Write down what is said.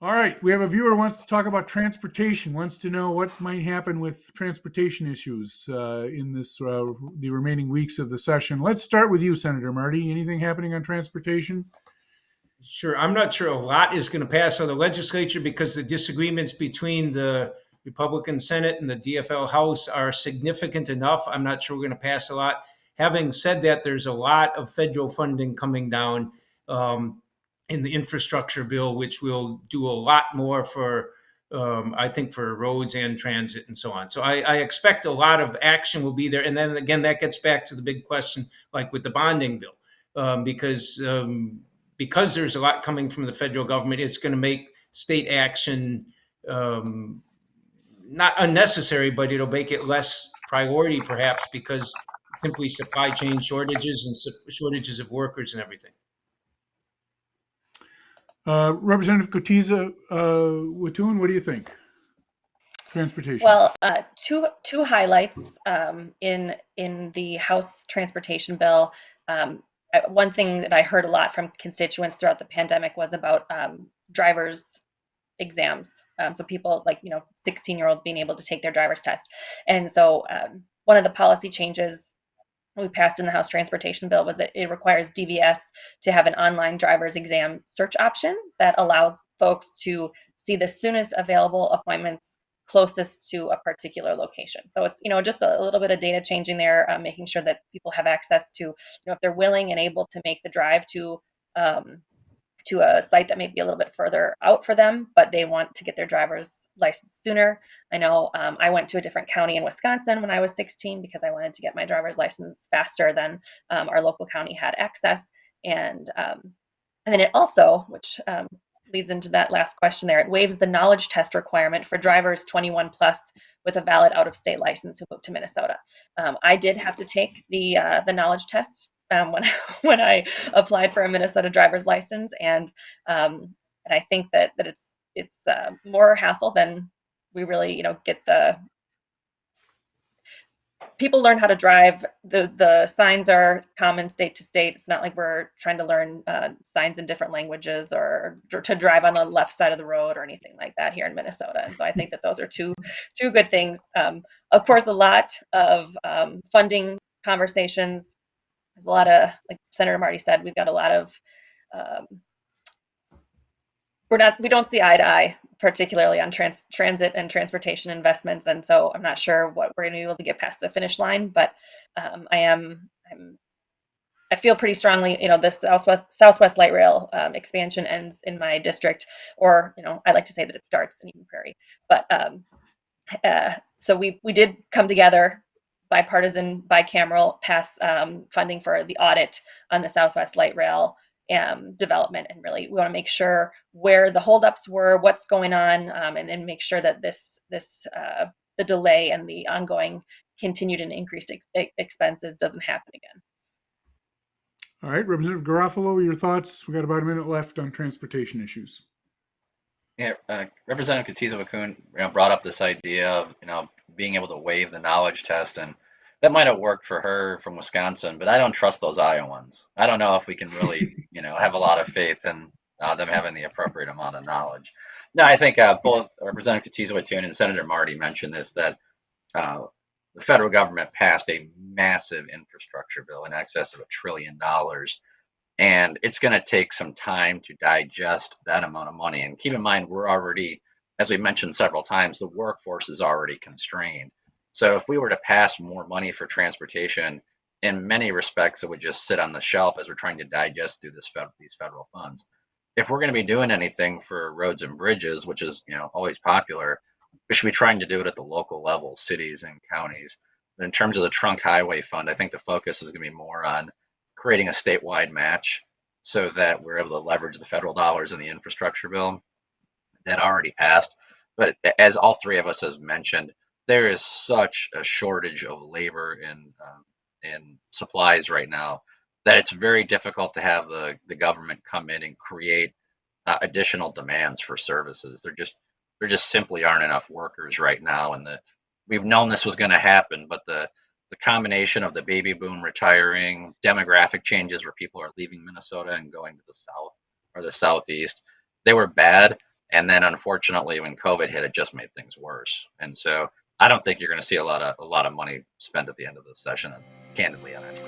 All right, we have a viewer who wants to talk about transportation, wants to know what might happen with transportation issues in the remaining weeks of the session. Let's start with you, Senator Marty. Anything happening on transportation? Sure. I'm not sure a lot is going to pass on the legislature because the disagreements between the Republican Senate and the DFL House are significant enough. I'm not sure we're going to pass a lot. Having said that, there's a lot of federal funding coming down in the infrastructure bill, which will do a lot more for, I think, for roads and transit and so on. So I expect a lot of action will be there. And then again, that gets back to the big question, like with the bonding bill, because there's a lot coming from the federal government, it's going to make state action um, not unnecessary, but it'll make it less priority, perhaps, because simply supply chain shortages and shortages of workers and everything. Representative Kotyza-Witthuhn, what do you think? Transportation. Well, two highlights in the House transportation bill. One thing that I heard a lot from constituents throughout the pandemic was about drivers exams. So people like 16-year-olds being able to take their driver's test. And so one of the policy changes we passed in the House transportation bill was that it requires DVS to have an online driver's exam search option that allows folks to see the soonest available appointments closest to a particular location. So it's just a little bit of data changing there, making sure that people have access to if they're willing and able to make the drive um, to a site that may be a little bit further out for them, but they want to get their driver's license sooner. I know I went to a different county in Wisconsin when I was 16 because I wanted to get my driver's license faster than our local county had access. And then it also, which leads into that last question there, it waives the knowledge test requirement for drivers 21 plus with a valid out-of-state license who moved to Minnesota. I did have to take the knowledge test when when I applied for a Minnesota driver's license, and I think that it's more hassle than we really get the people learn how to drive. The signs are common state to state. It's not like we're trying to learn signs in different languages or to drive on the left side of the road or anything like that here in Minnesota. And so I think that those are two good things. Of course, a lot of funding conversations. There's a lot of, like Senator Marty said, we've got a lot of um, we don't see eye to eye, particularly on transit and transportation investments, and so I'm not sure what we're going to be able to get past the finish line. But I feel pretty strongly, the Southwest Light Rail expansion ends in my district, or I like to say that it starts in Eden Prairie. But so we did come together, bipartisan, bicameral, pass funding for the audit on the Southwest Light Rail development, and really we want to make sure where the holdups were, what's going on, and make sure that the delay and the ongoing continued and increased expenses doesn't happen again. All right, Representative Garofalo, your thoughts? We got about a minute left on transportation issues. Yeah, Representative Kotyza-Witthuhn, brought up this idea of being able to waive the knowledge test, and that might have worked for her from Wisconsin, but I don't trust those Iowans. I don't know if we can really have a lot of faith in them having the appropriate amount of knowledge. No, I think both Representative Kotyza-Witthuhn and Senator Marty mentioned this, that the federal government passed a massive infrastructure bill in excess of $1 trillion. And it's going to take some time to digest that amount of money. And keep in mind, we're already, as we mentioned several times, the workforce is already constrained. So if we were to pass more money for transportation, in many respects, it would just sit on the shelf as we're trying to digest through these federal funds. If we're going to be doing anything for roads and bridges, which is always popular, we should be trying to do it at the local level, cities and counties. But in terms of the trunk highway fund, I think the focus is going to be more on creating a statewide match so that we're able to leverage the federal dollars in the infrastructure bill that already passed. But as all three of us has mentioned, there is such a shortage of labor and supplies right now that it's very difficult to have the government come in and create additional demands for services. There just simply aren't enough workers right now, and we've known this was going to happen, but the combination of the baby boom retiring, demographic changes where people are leaving Minnesota and going to the south or the southeast, they were bad. And then unfortunately, when COVID hit, it just made things worse. And so I don't think you're going to see a lot of money spent at the end of the session, candidly on it.